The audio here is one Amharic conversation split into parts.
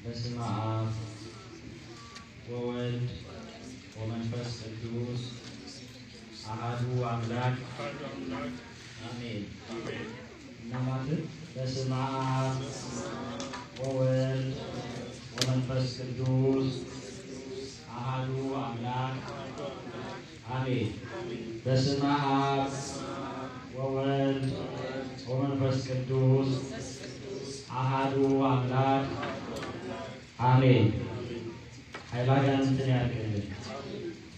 በስመ አብ ወወልድ ወመንፈስ ቅዱስ አሐዱ አምላክ አሜን። እናማትን በስመ አብ ወወልድ ወመንፈስ ቅዱስ አሐዱ አምላክ አሜን። በስመ አብ ወወልድ ወመንፈስ ቅዱስ አሐዱ አምላክ አሜን። ኃይላጋንንትን ያርቅልን፣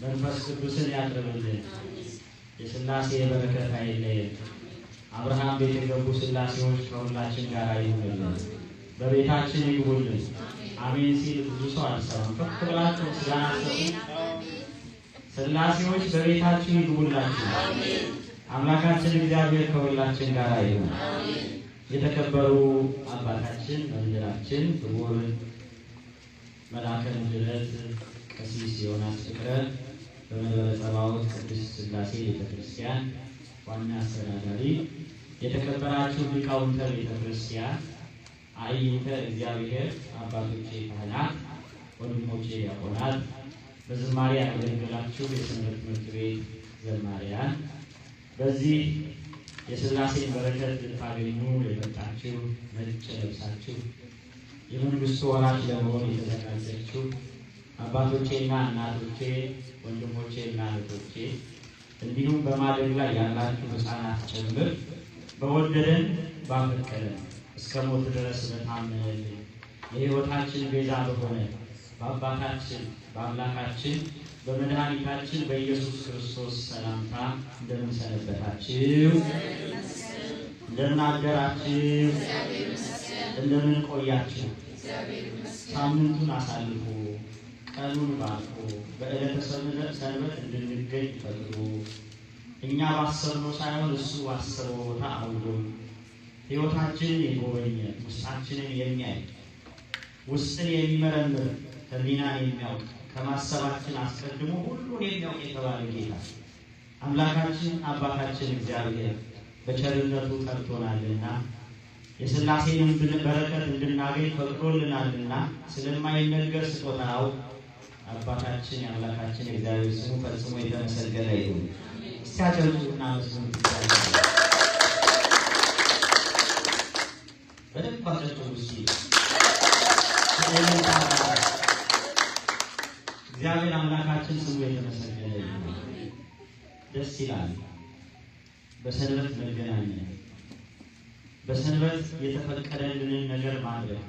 መንፈስ ቅዱስን ያቅርብልን። የሥላሴ በረከት አይለየን። አብርሃም ቤት የገቡ ሥላሴዎች ከሁላችን ጋር ይሁንልን፣ በቤታችን ይግቡልን። አሜን ሲል ብዙ ሰው አልሰማም። ከፍ ብላችሁ ምስጋና ሰጡ። ሥላሴዎች በቤታችን ይግቡላችሁ። አምላካችን እግዚአብሔር ከሁላችን ጋር ይሁን። የተከበሩ አባታችን መምህራችን ክቡር መልአከ ምሕረት ቀሲስ ዮናስ ፍቅረ በመንበረ ጸባዖት ቅድስት ሥላሴ ቤተክርስቲያን ዋና አስተዳዳሪ፣ የተከበራችሁ ሊቃውንተ ቤተክርስቲያን፣ አዕይንተ እግዚአብሔር፣ አባቶቼ ካህናት፣ ወንድሞቼ ዲያቆናት፣ በዝማሬ ያገለገላችሁ የሰንበት ትምህርት ቤት ዘማሪያን፣ በዚህ የሥላሴን በረከት ልታገኙ የመጣችሁ ነጭ ለብሳችሁ የመንግስቱ ወራሽ ለመሆን የተዘጋጃችሁ አባቶቼና እናቶቼ፣ ወንድሞቼና እህቶቼ እንዲሁም በማደግ ላይ ያላችሁ ሕፃናት ጭምር በወደደን ባፈቀደን እስከ ሞት ድረስ በታመነልን የሕይወታችን ቤዛ በሆነ በአባታችን በአምላካችን በመድኃኒታችን በኢየሱስ ክርስቶስ ሰላምታ እንደምን ሰነበታችሁ? እንደምን አደራችሁ? እንደምን ቆያችሁ? ሳምንቱን አሳልፎ ቀኑን ባርኮ በዕለተ ሰንበት እንድንገኝ ፈቅዶ እኛ ባሰብነው ሳይሆን እሱ ባሰበው ቦታ አውሎ ሕይወታችንን የጎበኘ ውስጣችንን የሚያይ ውስጥን የሚመረምር ሕሊናን የሚያውቅ ከማሰባችን አስቀድሞ ሁሉን የሚያውቅ የተባለ ጌታ አምላካችን አባታችን እግዚአብሔር በቸርነቱ ጠርቶናልና የሥላሴንም በረከት እንድናገኝ ፈቅዶልናልና ስለማይነገር ስጦታው አባታችን የአምላካችን እግዚአብሔር ስሙ ፈጽሞ የተመሰገነ ይሁን። እስቲ አጨብጭቡና መስሙን ትቻላችሁ። በደንብ አጨብጭቡ እስቲ። እግዚአብሔር አምላካችን ስሙ የተመሰገነ ይሁን። ደስ ይላል በሰንበት መገናኘት፣ በሰንበት የተፈቀደልንን ነገር ማድረግ፣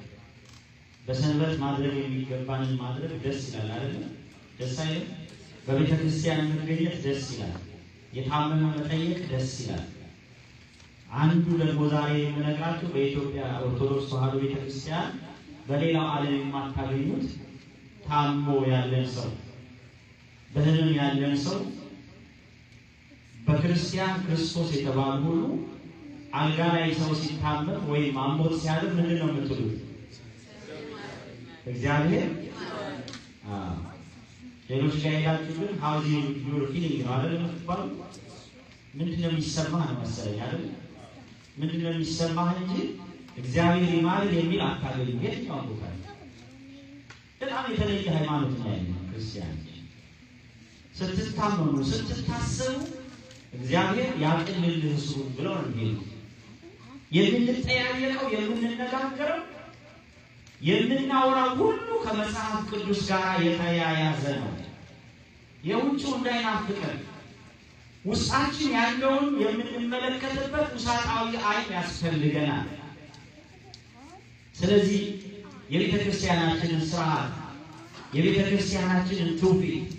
በሰንበት ማድረግ የሚገባንን ማድረግ ደስ ይላል አይደል? ደስ አይልም? በቤተ ክርስቲያን መገኘት ደስ ይላል። የታመመ መጠየቅ ደስ ይላል። አንዱ ደግሞ ዛሬ የምነግራችሁ በኢትዮጵያ ኦርቶዶክስ ተዋሕዶ ቤተ ክርስቲያን በሌላው ዓለም የማታገኙት ታሞ ያለን ሰው፣ በሕመም ያለን ሰው በክርስቲያን ክርስቶስ የተባሉ ሁሉ አልጋ ላይ ሰው ሲታመም ወይም አሞት ሲያደር ምንድን ነው የምትሉት? እግዚአብሔር ሌሎች ጋር ሄዳችሁ ግን ሀውዚ ዩር ፊሊንግ ነው አይደል የምትባሉ? ምንድን ነው የሚሰማህ ነው መሰለኝ አይደል? ምንድን ነው የሚሰማህ እንጂ እግዚአብሔር ይማርህ የሚል አታገኙም የትኛውም ቦታ። በጣም የተለየ ሃይማኖት ነው ያለው ክርስቲያኖች። ስትታመሙ ስትታሰቡ እግዚአብሔር ያቅልልህ እሱ ብለው ነው የሚሉት። የምንጠያየቀው የምንነጋገረው የምናወራው ሁሉ ከመጽሐፍ ቅዱስ ጋር የተያያዘ ነው። የውጭው እንዳይናፍቀን ውስጣችን ያለውን የምንመለከትበት ውሳጣዊ ዓይን ያስፈልገናል። ስለዚህ የቤተ ክርስቲያናችንን ስርዓት፣ የቤተ ክርስቲያናችንን ትውፊት፣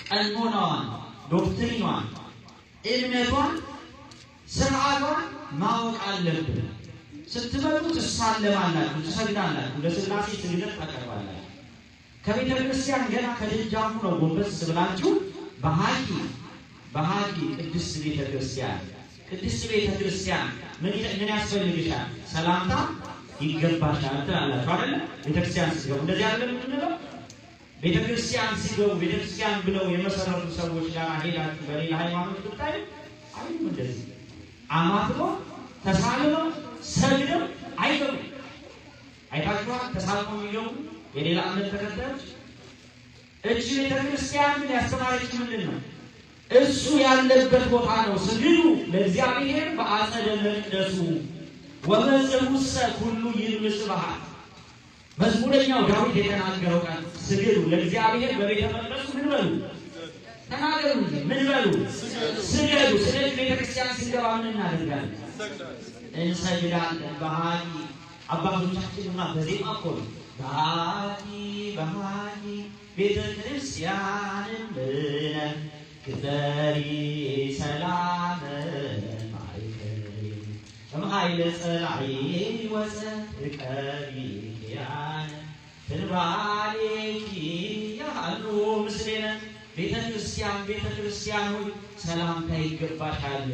ቀኖናዋን፣ ዶክትሪኗን፣ እምነቷን፣ ስርዓቷን ማወቅ አለብን። ስትመጡ ትሳለማላችሁ፣ ትሰግዳላችሁ፣ ለሥላሴ ስግደት ታቀርባላችሁ። ከቤተ ክርስቲያን ገና ከደጃፉ ነው ጎንበስ ብላችሁ በሀቂ ቅድስት ቤተ ክርስቲያን፣ ቅድስት ቤተ ክርስቲያን ምን ያስፈልግሻል? ሰላምታ ይገባሻል ትላላችሁ አይደል? ቤተ ክርስቲያን ሲገቡ እንደዚህ አይደለም የምንለው? ቤተ ክርስቲያን ሲገቡ ቤተ ክርስቲያን ብለው የመሰረቱ ሰዎች ጋር ሄዳችሁ በሌላ ሃይማኖት ብታይ አይደለም እንደዚህ አማትቦ ተሳልሞ ሰግደው አይገቡም። አይታችኋል? ተሳልሞ የሚገቡ የሌላ እምነት ተከታዮች እቺ ቤተክርስቲያን ያስተማረች ምንድን ነው? እሱ ያለበት ቦታ ነው። ስግዱ ለእግዚአብሔር በአጸደ መቅደሱ ወመጽውሰ ሁሉ ይምስባህ። መዝሙረኛው ዳዊት የተናገረው ቃል ስግዱ ለእግዚአብሔር በቤተ መቅደሱ ምን በሉ ተናገሩ። ምን በሉ ስገዱ። ስለዚህ ቤተክርስቲያን ስንገባ ምን እናደርጋለን? እንሰግዳለን። በሃኒ አባቶቻችንማ በዜማ እኮ ነው በሃኒ በሃኒ ቤተክርስቲያንን ብነ ግበሪ ሰላም ማይከሪ እምኃይለ ጸላኢ ወጸድቀሪ ኪያነ ትንባሌኪ ያሉ ምስሌነ። ቤተክርስቲያን ሆይ ሰላምታ ይገባሻል።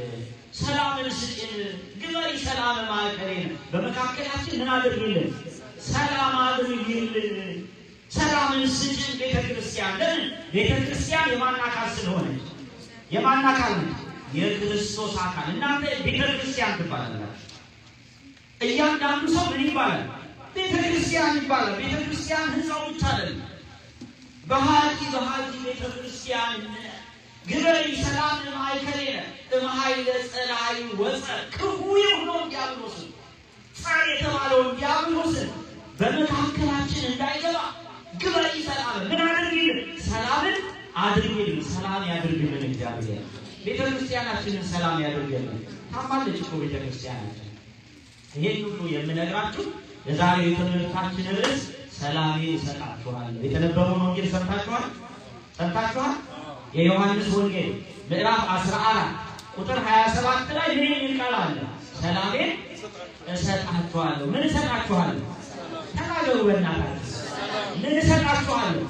ሰላምን ስጭን። ግበሪ ሰላም ማይከሪ በመካከላችን ምን አድርግልን? ሰላም አድርግልን። ሰላምን ስጭን ቤተክርስቲያን። ለምን? ቤተክርስቲያን የማን አካል ስለሆነች? የማን አካል ነው? የክርስቶስ አካል። እናንተ ቤተክርስቲያን ትባላላችሁ። እያንዳንዱ ሰው ምን ይባላል? ቤተክርስቲያን ይባላል። ቤተክርስቲያን ህንፃው ብቻ አይደለም። በሃጂ ቤተክርስቲያን ግበሪ ሰላም ማይከሌነ እምኃይለ ጸላኢ ወጸር ክፉ የሆነውን ዲያብሎስን ጸር የተባለውን ዲያብሎስን በመካከላችን እንዳይገባ ግበሪ ሰላም ምን አድርግልን? ሰላምን አድርግልን። ሰላም ያድርግልን እግዚአብሔር። ቤተክርስቲያናችንን ሰላም ያድርግልን። ታማለች እኮ ቤተክርስቲያናችን። ይሄን ሁሉ የምነግራችሁ የዛሬው የትምህርታችን ርዕስ ሰላሜን እሰጣችኋለሁ። የተነበበውን ወንጌል ሰምታችኋል? የዮሐንስ ወንጌል ምዕራፍ 14 ቁጥር 27 ላይ ምን የሚል ቃል አለ? ሰላሜን እሰጣችኋለሁ። ምን እሰጣችኋለሁ? ተናገሩ በእናታችሁ። ምን እሰጣችኋለሁ?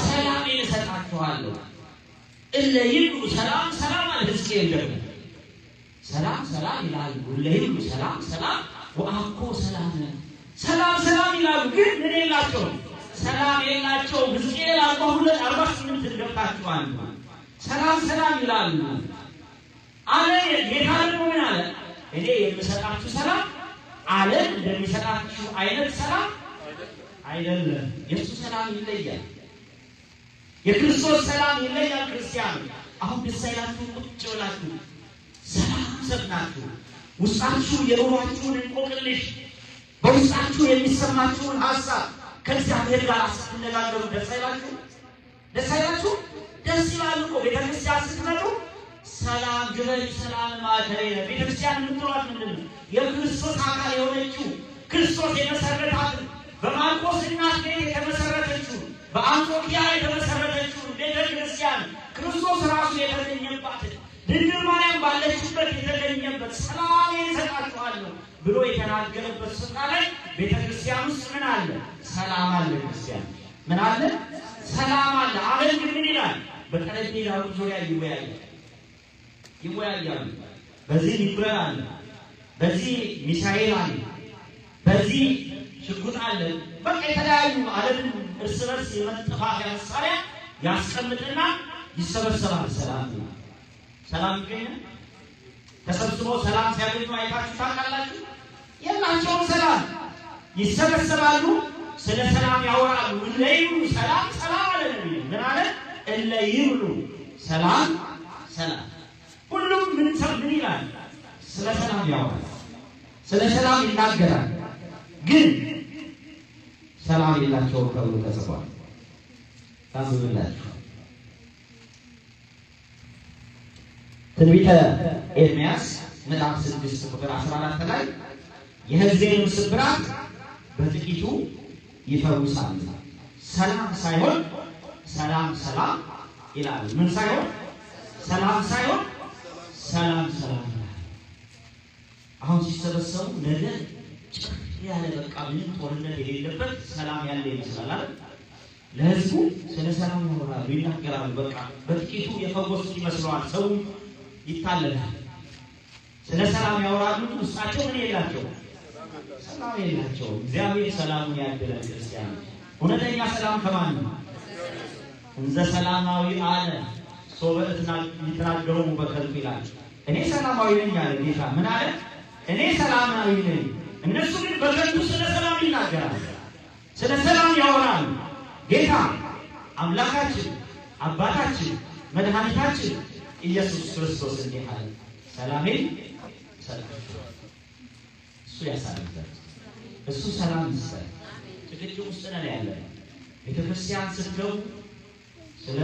ሰላሜን እሰጣችኋለሁ። እለ ይብሉ ሰላም አለ ሕዝቅኤል ደግሞ ሰላም ይላሉ። እለ ይብሉ ሰላም ወአኮ ሰላም ይላሉ፣ ግን ምን የላቸውም? ሰላም የላቸውም። ሕዝቅኤል 42:48 ገብታችኋል። ሰላም ይላሉ አለ ጌታ። ደግሞ ምን አለ? እኔ የምሰጣችሁ ሰላም ዓለም እንደሚሰጣችሁ አይነት ሰላም አይደለም። የእሱ ሰላም ይለያል። የክርስቶስ ሰላም ይለያል። ክርስቲያኑ አሁን ደስ አይላችሁ? ቁጭ ብላችሁ ሰላም ሰጥናችሁ ውስጣችሁ የኑሯችሁን እንቆቅልሽ በውስጣችሁ የሚሰማችሁን ሀሳብ ከእግዚአብሔር ጋር ስትነጋገሩ ደስ አይላችሁ? ደስ ይላል እኮ። ቤተክርስቲያን ስትመጡ ሰላም ግበሪ ሰላም ማይከሌነ። ቤተክርስቲያን የምትሏት ምንድን ነው? የክርስቶስ አካል የሆነችው ክርስቶስ የመሰረታትን በማርቆስ እናት ቤት የተመሰረተችው በአንጾኪያ የተመሰረተችው ቤተክርስቲያን ክርስቶስ ራሱ የተገኘባትን ድንግል ማርያም ባለችበት የተገኘበት ሰላሜን እሰጣችኋለሁ ብሎ የተናገረበት ስፍራ ላይ ቤተክርስቲያን ውስጥ ምን አለ? ሰላም አለ። ክርስቲያን ምን አለ? ሰላም አለ። አሁን ግን ምን ይላል? በጠረጴዛው ዙሪያ ይወያያሉ። በዚህ ሚካኤል አለ፣ በዚህ ሚሳኤል አለ፣ በዚህ ሽጉጥ አለ። በቃ የተለያዩ ዓለምን እርስ በርስ የመጠፋፊያ መሳሪያ ያስቀምጥና ይሰበሰባል። ሰላም ይገኛል። ተሰብስበው ሰላም ሲያገኙ አይታችሁ ታውቃላችሁ? የላቸውም ሰላም። ይሰበሰባሉ፣ ስለ ሰላም ያወራሉ። እለ ይብሉ ሰላም አለ ነብዩ። ምን አለ? እለ ይብሉ ሰላም። ሁሉም ምን ይላል? ስለ ሰላም ያወራል፣ ስለ ሰላም ይናገራል። ግን ሰላም የላቸውም ተብሎ ተጽፏል። ታዝብላችሁ ትንቢተ ኤርምያስ ምዕራፍ 6 ቁጥር 14 ላይ የሕዝቤን ስብራት በጥቂቱ ይፈውሳል። ሰላም ሳይሆን ሰላም ይላል። ምን ሳይሆን? ሰላም ሳይሆን ሰላም። አሁን ሲሰበሰቡ ነገር ጭር ያለ በቃ ምንም ጦርነት የሌለበት ሰላም ያለ ይመስላል አይደል? ለሕዝቡ ስለ ሰላም ያወራሉ፣ ይናገራሉ። በቃ በጥቂቱ የፈወሱት ይመስለዋል። ሰው ይታለላል። ስለ ሰላም ያወራሉ። ውስጣቸው ምን የላቸው? ሰላም የላቸው። እግዚአብሔር ሰላሙን ያድለን። ክርስቲያን እውነተኛ ሰላም ከማን ነው? እንዘ ሰላማዊ አለ ሶበትና ይተናገሩ በከልብ ይላል። እኔ ሰላማዊ ነኝ አለ ጌታ። ምን አለ? እኔ ሰላማዊ ነኝ። እነሱ ግን በከንቱ ስለ ሰላም ይናገራሉ። ስለ ሰላም ያወራሉ። ጌታ አምላካችን አባታችን መድኃኒታችን ኢየሱስ ክርስቶስ እንዲህ አለ፣ ሰላሜን እሰጣችኋለሁ። እሱ ያሳርፋል፣ እሱ ሰላም ይሰጣል። ጭቅጭቅ ውስጥ ነን ያለነው። ቤተክርስቲያን ስትገቡ ስለ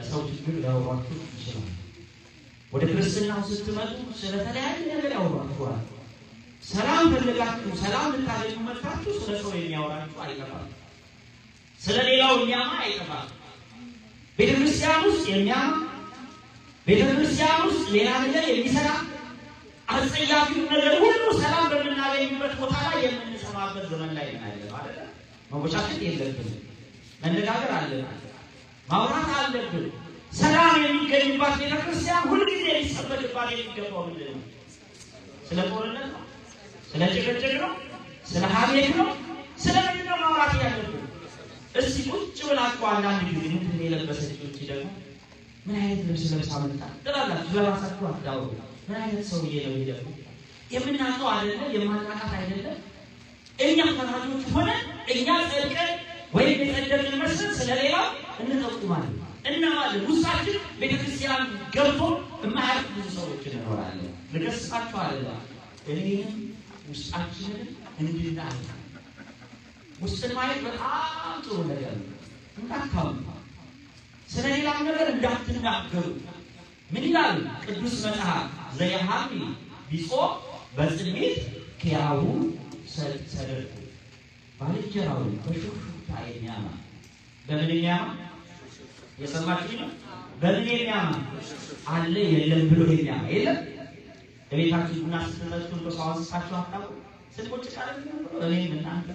ሰው ችግር ያወራችሁ ይችላል። ወደ ክርስትናው ስትመጡ ስለተለያየ ነገር ያወራችኋል። ሰላም ፈልጋችሁ ሰላም ልታገኙ መጥታችሁ ስለ ሰው የሚያወራችሁ አይጠፋም። ስለ ሌላው የሚያማ አይጠፋም። ቤተክርስቲያን ውስጥ የሚያማ ቤተክርስቲያን ውስጥ ሌላ ነገር የሚሰራ አጸያፊው ነገር ሁሉ ሰላም በምናገኝበት ቦታ ላይ የምንሰማበት ዘመን ላይ ነው አይደል? መወሻሸት የለብንም። መነጋገር አለብን። ማውራት አለብን። ሰላም የሚገኝባት ቤተክርስቲያን ሁልጊዜ ሊሰበክባት የሚገባው ምንድን ነው? ስለ ጦርነት ነው? ስለ ጭቅጭቅ ነው? ስለ ሀሜት ነው? ስለ ምንድን ነው ማውራት ያለብን? እስቲ ቁጭ ብላችሁ አንዳንድ ጊዜ ምንድን የለበሰችው እቺ ደግሞ ምን አይነት ልብስ ለብሳ መጣ ትላላችሁ። ለራሳችሁ አታውሩ። ምን አይነት ሰውዬ ነው ይሄ? የምናውቀው አይደለም፣ የማናውቃት አይደለም። እኛ ፈራጆች ሆነ እኛ ጸድቀን ወይም የጸደቅን መስለን ስለሌላው እንጠቁማለን እና ማለት ውስጣችን ቤተክርስቲያን ገብቶ የማያውቁ ብዙ ሰዎች እንኖራለን። ልገስጻችሁ አይደለም፣ እኔንም ውስጣችንን እንድናይ ውስጥን ማየት በጣም ጥሩ ነገር ነው። እንዳታውቁ ስለሌላ ነገር እንዳትናገሩ። ምን ይላል ቅዱስ መጽሐፍ? ዘየሐሚ ቢጾ በጽሜት ከያው ሰደር ባልንጀራው በሹክሹክታ የሚያማ በምን የሚያማ? የሰማችሁ ነው። በምን የሚያማ አለ የለም ብሎ የሚያማ የለም። እቤታችሁ ቡና ስትጠጡ በሳዋስታችሁ አታውቁ። ስልኮች አይደለም እኔም እናንተ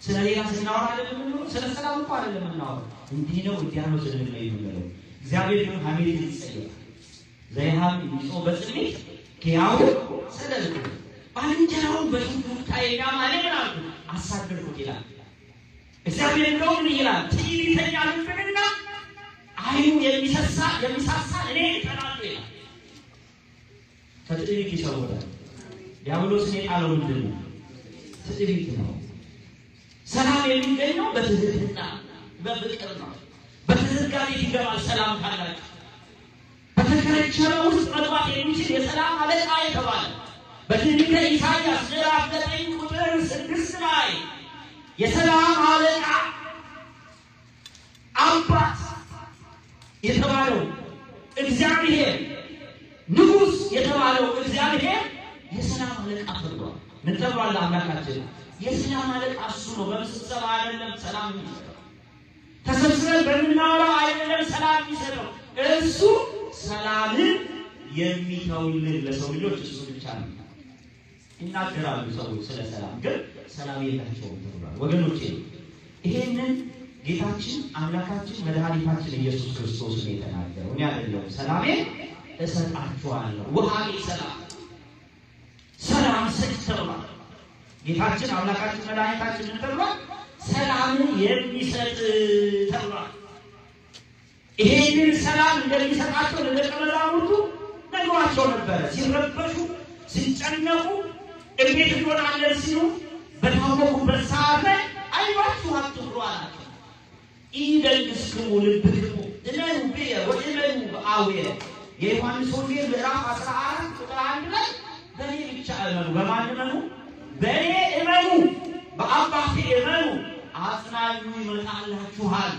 ስለሌላ ስናወራ አይደለም ነው። ስለ ሰላም እንኳን አይደለም እናወራ። እንዲህ ነው እንዲያ ነው ስለምን ነው የሚለው። እግዚአብሔር ግን ሐሜት ይጸየፋል። ዘይሃም ቢጾ በጽሜት ከያው ሰደር ባልንጀራው በሹክሹክታ የሚያማ ማለት አሳደርኩት ይላል እግዚአብሔር። ነው ምን ይላል? ትዕቢተኛ ልብንና አይኑ የሚሳሳ እኔ እጠላለሁ ይላል። ከትዕቢት ይሰውራል። ዲያብሎስን የጣለው ምንድን ነው? ትዕቢት ነው። ሰላም የሚገኘው በትህትና በፍቅር ነው። በተዘጋ ቤት ይገባል ሰላም ካላችሁ። በተከረቸመ ውስጥ መግባት የሚችል የሰላም አለቃ የተባለ በትንቢተ ኢሳይያስ ምዕራፍ 9 ቁጥር 6 ላይ የሰላም አለቃ አባት የተባለው እግዚአብሔር ንጉሥ የተባለው እግዚአብሔር የሰላም አለቃ ተብሏል። ምን ተብሏል? አምላካችን የሰላም አለቃ እሱ ነው። በስብሰባ አይደለም ሰላም የሚሰጠው፣ ተሰብስበን በምናወራው አይደለም ሰላም የሚሰጠው። እሱ ሰላምን የሚተውልን ለሰው ልጆች እሱ ብቻ ነው። ይናገራሉ ሰዎች ስለ ሰላም፣ ግን ሰላም የላቸውም ተብሏል። ወገኖቼ ይሄንን ጌታችን አምላካችን መድኃኒታችን ኢየሱስ ክርስቶስ ነው የተናገረው። እኔ አይደለም ሰላሜን እሰጣችኋለሁ። ወሃቤ ሰላም ሰጥተዋል። ጌታችን አምላካችን መድኃኒታችን ተብሏል። ሰላምን የሚሰጥ ተብሏል። ይሄንን ሰላም እንደሚሰጣቸው ለደቀ መዛሙርቱ ነግሯቸው ነበረ። ሲረበሹ ሲጨነቁ እንዴት እንሆናለን ሲሉ በታወቁበት ሰዓት ላይ አይዟችሁ አትፍሩ አላቸው። ኢደንግስክሙ ልብክሙ እመኑ ብየ ወእመኑ በአቡየ። የዮሐንስ ወንጌል ምዕራፍ 14 ቁጥር 1 ላይ በእኔ ብቻ እመኑ። በማን እመኑ? በእኔ እመኑ፣ በአባቴ እመኑ። አጽናኙ ይመጣላችኋል፣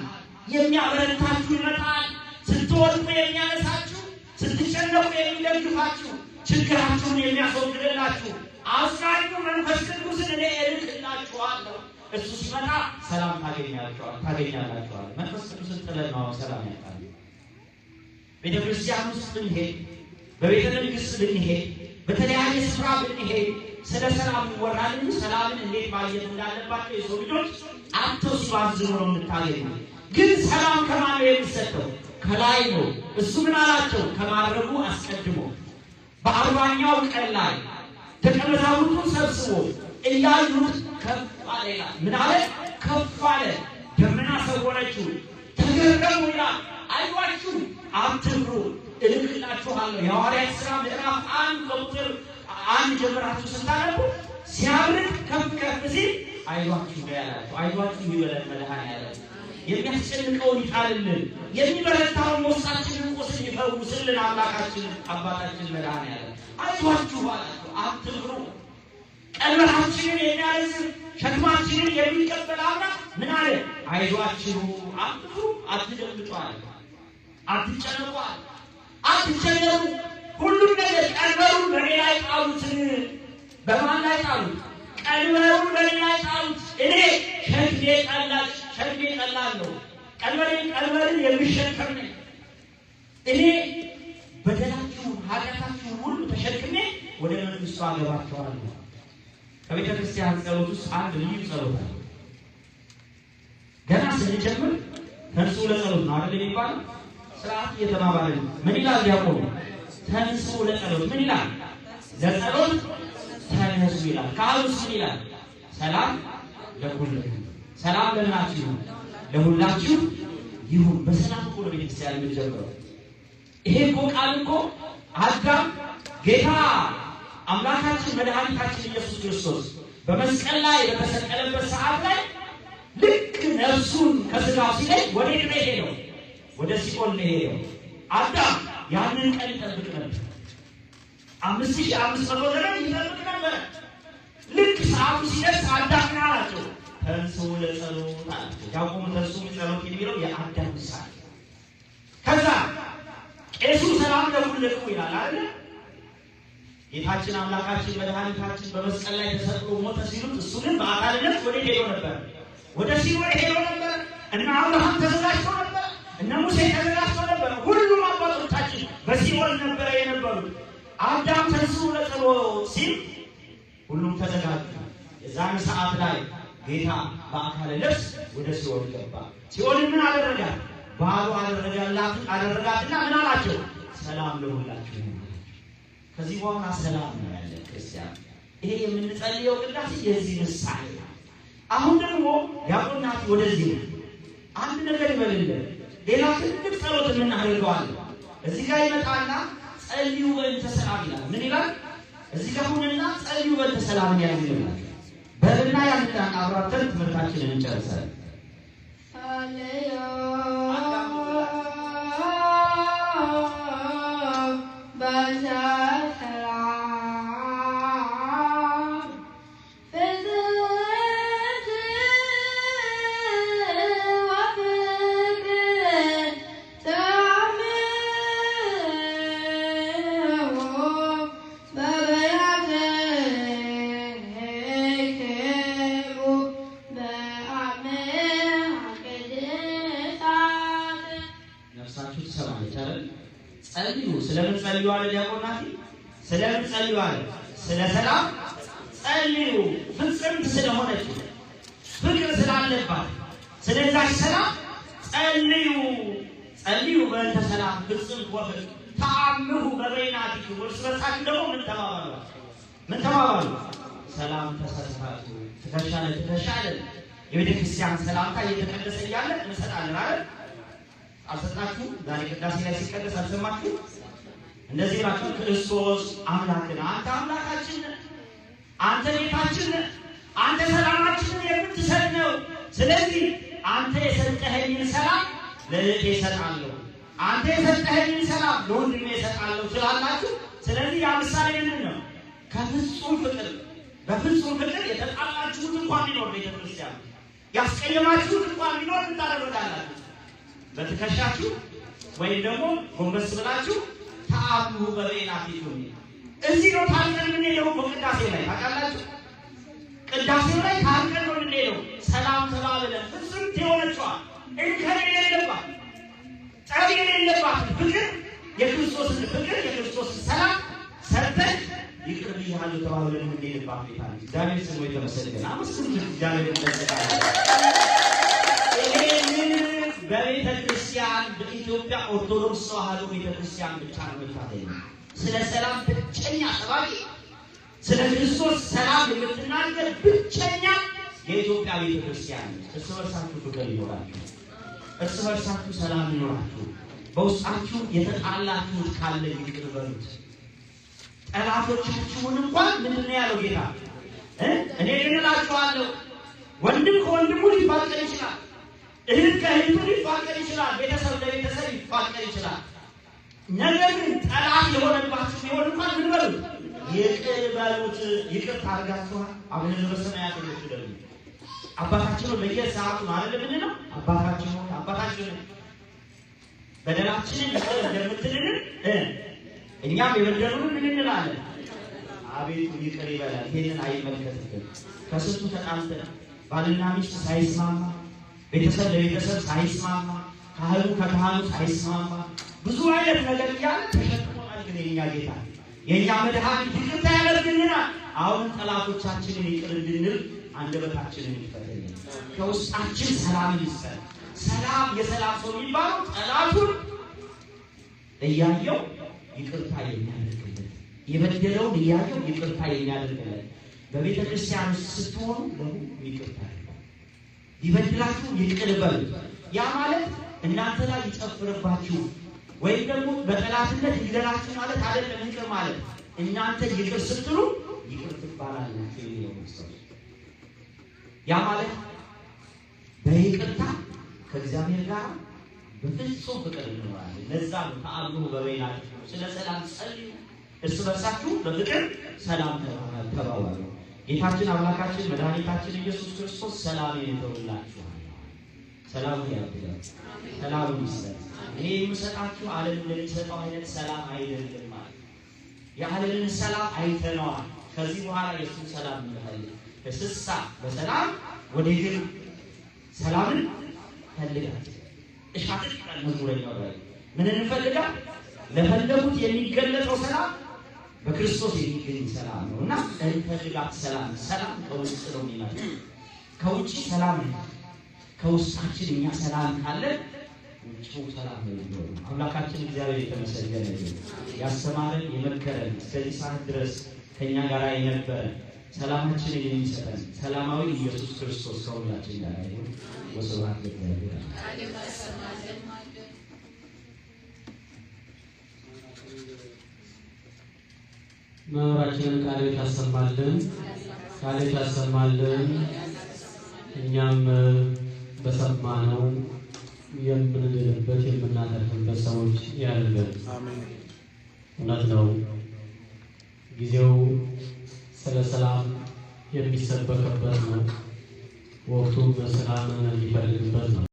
የሚያበረታችሁ ይመጣል። ስትወድቁ የሚያነሳችሁ፣ ስትጨነቁ የሚደግፋችሁ፣ ችግራችሁን የሚያስወግድላችሁ አጽናኙ መንፈስ ቅዱስን እኔ እልክላችኋለሁ። እሱ ሲመጣ ሰላም ታገኛላችኋል። መንፈስ ቅዱስን ጥለን ነው ሰላም ያጣል። ቤተክርስቲያን ውስጥ ብንሄድ፣ በቤተ መንግስት ብንሄድ፣ በተለያየ ስፍራ ብንሄድ ስለ ሰላም ይወራል እንጂ ሰላምን እንዴት ማግኘት እንዳለባቸው የሰው ልጆች አጥተው ሲባዝኑ ነው የምታገኙ። ግን ሰላም ከማን ነው የሚሰጠው? ከላይ ነው። እሱ ምን አላቸው? ከማድረጉ አስቀድሞ በ40ኛው ቀን ላይ ደቀ መዛሙርቱን ሰብስቦ እያዩት ከፍ አለ ይላል። ምን አለ? ከፍ አለ፣ ደመና ሰወረችው፣ ተገረሙ ይላል። አይዟችሁ አትፍሩ እልክላችኋለሁ። የሐዋርያት ሥራ ምዕራፍ 1 ቁጥር 1 ጀምራችሁ ስታነቡ ሲያብር ከፍ ሲል አይዟችሁ ያላችሁ አይዟችሁ ይበለን መድኃኒዓለም የሚያስጨንቀውን ይጣልልን የሚበረታውን ውስጣችንን ቁስል ይፈውስልን አምላካችን አባታችን መድኃኒዓለም አይዟችሁ አላችሁ አትፍሩ ቀንበራችንን የሚያረዝም ሸክማችንን የሚቀበል አምላክ ምን አለ አይዟችሁ አትፍሩ አትደንግጡ አለ አትጨነቁ አትጨነቁ ሁሉም ነገር ቀንበሩን በእኔ ላይ ጣሉት በማን ላይ ጣሉት ቀንበሩን በእኔ ላይ ጣሉት እኔ ሸክሜ ቀላል ነው ቀንበርን የሚሸከም ነኝ እኔ በደላችሁን ኃጢአታችሁን ሁሉ ተሸክሜ ወደ መንግሥቱ አገባችኋለሁ ከቤተ ክርስቲያን ጸሎት ውስጥ አንድ ልዩ ጸሎት አለ ገና ስንጀምር ተንሱ ለጸሎት ነው አይደል የሚባለው ስርዓት እየተባባለ ምን ይላል ዲያቆኑ ተንሱ ለጸሎት ምን ይላል ለጸሎት ተነሱ ይላል ካህኑስ ምን ይላል ሰላም ለሁላችሁ ሰላም ለናችሁ ለሁላችሁ ይሁን በሰላም እኮ ነው ቤተክርስቲያን የምንጀምረው ይሄ እኮ ቃል እኮ አዳም ጌታ አምላካችን መድኃኒታችን ኢየሱስ ክርስቶስ በመስቀል ላይ በተሰቀለበት ሰዓት ላይ ልክ ነፍሱን ከሥጋው ሲለይ ወዴት ነው የሄደው ወደ ሲኦል ነው የሄደው አዳም ያንን ቀን ይጠብቅ ነበር 5500 ዘመን ይጠብቅ ነበር ልክ ሰዓቱ ሲደርስ አዳም ምን አላቸው ተንሱ ለጸሎት አላቸው ያቆሙ ተንሱ ለጸሎት የሚለው የአዳም ምሳሌ ከዛ ቄሱ ሰላም ለሁላችሁ ይላል አይደል ጌታችን አምላካችን መድኃኒታችን በመስቀል ላይ ተሰቅሎ ሞተ ሲሉት እሱ ግን በአካልነት ወደ ሄዶ ነበር ወደ ሲኦል ሄዶ ነበር እና አብርሃም ተዘጋጅቶ ነበር እና ሙሴ ተዘጋጅቶ ነበር ሁሉም አባቶቻችን በሲኦል ነበር የነበሩት አዳም ተንሱ ለጸሎት ሲል ሁሉም ተዘጋጁ የዛን ሰዓት ላይ ጌታ በአካል ልብስ ወደ ሲኦል ገባ ሲኦል ምን አደረጋት ባዶ አደረጋትና ምን አላቸው ሰላም ለሁላችሁ ከዚህ በኋላ ሰላም ነው ያለ ክርስቲያን ይሄ የምንጸልየው ቅዳሴ የዚህ ምሳሌ አሁን ደግሞ ያቆናት ወደዚህ አንድ ነገር ይበልልን ሌላ ትልቅ ጸሎት እናደርገዋለን እዚህ ጋር ይመጣና ጸልዩ በእንተ ሰላም ይላል ምን ይላል እዚህ ጋር ሆነና ጸልዩ በእንተ ሰላም ይላል በልና ያንተን አብራተን ትምህርታችንን እንጨርሳለን ስለምን ጸልዩ አለ ዲያቆናት ስለምን ጸልዩ አለ ስለ ሰላም ጸልዩ ፍጽምት ስለሆነች ፍቅር ስላለባት ስለዚህ ሰላም ጸልዩ በእንተ ሰላም ፍጽምት ወፍቅር ተአምሩ በበይናቲክሙ እርስ በርሳችሁ ደግሞ ምን ተባባሉ ሰላም ተሰጣጡ ትከሻለ የቤተ ክርስቲያን ሰላምታ እየተቀደሰ እያለ እንሰጣለን አይደል አልሰጣችሁ ዛሬ ቅዳሴ ላይ ሲቀደስ አልሰማችሁ እንደዚህ ናችሁ ክርስቶስ አምላክና አንተ አምላካችን አንተ ጌታችን አንተ ሰላማችን የምትሰጥ ነው ስለዚህ አንተ የሰጠኸኝን ሰላም ለእኔ እሰጣለሁ አንተ የሰጠኸኝን ሰላም ለወንድሜ እሰጣለሁ ስላላችሁ ስለዚህ ያ ምሳሌ ምንድን ነው ከፍጹም ፍቅር በፍጹም ፍቅር የተጣላችሁት እንኳን ቢኖር ቤተክርስቲያን ያስቀየማችሁት እንኳን ቢኖር እንታደርጋላችሁ በትከሻችሁ ወይም ደግሞ ጎንበስ ብላችሁ ታአቡ በበይናቲክሙ እዚህ ነው ታንቀን የምንሄደው ቅዳሴ ላይ ታውቃላችሁ ቅዳሴው ላይ ታንቀን ነው የምንሄደው ሰላም ተባብለን ፍጹምት የሆነችዋ እንከን የሌለባት ጠብ የሌለባት ፍቅር የክርስቶስን ሰላም ሰርተን ይቅር ብያለሁ ተባብለን የምንሄድባት ቤታ ነች እግዚአብሔር ስሙ የተመሰገነ አመስግኑ እግዚአብሔር ይመስገን በቤተ ክርስቲያን በኢትዮጵያ ኦርቶዶክስ ተዋሕዶ ቤተ ክርስቲያን ብቻ ነው የምታገኘው ስለ ሰላም ብቸኛ ሰባኪ ስለ ክርስቶስ ሰላም የምትናገር ብቸኛ የኢትዮጵያ ቤተ ክርስቲያን እርስ በርሳችሁ ፍቅር ይኖራችሁ እርስ በርሳችሁ ሰላም ይኖራችሁ በውስጣችሁ የተጣላችሁት ካለ ይቅር በሉት ጠላቶቻችሁን እንኳን ምንድን ነው ያለው ጌታ እኔ እላችኋለሁ ወንድም ከወንድሙ ሊፋቀር ይችላል። እህት ከእህቱ ሊፋቀር ይችላል። ቤተሰብ ለቤተሰብ ሊፋቀር ይችላል። ነገር ግን ጠላት የሆነባችሁ ቢሆን እንኳን ምን በሉት? ይቅር በሉት። ይቅር ታርጋችኋል። አሁን በሰማያት ያለው አባታችን ሆይ በየሰዓቱ ማለት ምን ነው? አባታችን ሆይ አባታችን በደላችንን ይቅር እንደምትልን እኛም የበደሉን ምን እንላለን? አቤቱ ይቅር ይበላል። ይሄንን አይመለከትም። ከስንቱ ተጣልተን ባልና ሚስት ሳይስማማ፣ ቤተሰብ ለቤተሰብ ሳይስማማ፣ ካህኑ ከካህኑ ሳይስማማ ብዙ አይነት ነገር እያለ ተሸክሞናል። ግን የኛ ጌታ የኛ መድኃኒት ይቅርታ ያደርግልናል። አሁን ጠላቶቻችንን ይቅር እንድንል አንደበታችንን ይፈተል፣ ከውስጣችን ሰላም ይሰጥ። ሰላም የሰላም ሰው የሚባለው ጠላቱን እያየው ይቅርታ የሚያደርግልን፣ የበደለውን እያየው ይቅርታ የሚያደርግልን። በቤተ ክርስቲያን ስትሆኑ ለሁሉ ይቅርታ ይበድላችሁ ይቅር በሉ። ያ ማለት እናንተ ላይ ይጨፍርባችሁ ወይም ደግሞ በጠላትነት ይገላችሁ ማለት አይደለም። ይቅር ማለት እናንተ ይቅር ስትሉ ይቅር ትባላላችሁ የሚለው ያ ማለት በይቅርታ ከእግዚአብሔር ጋር በፍጹም ፍቅር እንኖራለን። ለዛ ነው ተአምሩ በበይናችሁ ስለ ሰላም ጸልዩ፣ እርስ በርሳችሁ በፍቅር ሰላም ተባባሉ። ጌታችን አምላካችን መድኃኒታችን ኢየሱስ ክርስቶስ ሰላሜን እተውላችኋለሁ፣ ሰላሙን ያድላችሁ፣ ሰላሙን ይስጣችሁ። እኔ የምሰጣችሁ ዓለም እንደሚሰጠው አይነት ሰላም አይደለም ማለት የዓለምን ሰላም አይተነዋል። ከዚህ በኋላ የእሱን ሰላም እንፈልግ። በስሳ በሰላም ወደ ግን ሰላምን ፈልጋችሁ እሻት ቃል መዝሙረኛው ላይ ምን እንፈልጋለን? ለፈለጉት የሚገለጠው ሰላም በክርስቶስ የሚገኝ ሰላም ነውና እንፈልጋት። ሰላም ከውስጥ ነው የሚመጣው። ከውጭ ሰላም ነው፣ ከውስጣችን እኛ ሰላም ካለ ውጭው ሰላም ነው። አምላካችን እግዚአብሔር የተመሰገነ ይሁን። ያስተማረን የመከረን እስከዚህ ሰዓት ድረስ ከኛ ጋር የነበረ ሰላማችንን የሚሰጠን ሰላማዊ ኢየሱስ ክርስቶስ ከሁላችን ጋር ይሁን። ወስብሐት ለእግዚአብሔር። መምህራችንን ቃል ያሰማልን፣ ቃል ያሰማልን። እኛም በሰማነው የምንድንበት የምናተርፍበት ሰዎች ያድርገን። እውነት ነው ጊዜው ስለ ሰላም የሚሰበክበት ነው። ወቅቱ በሰላም የሚፈልግበት ነው።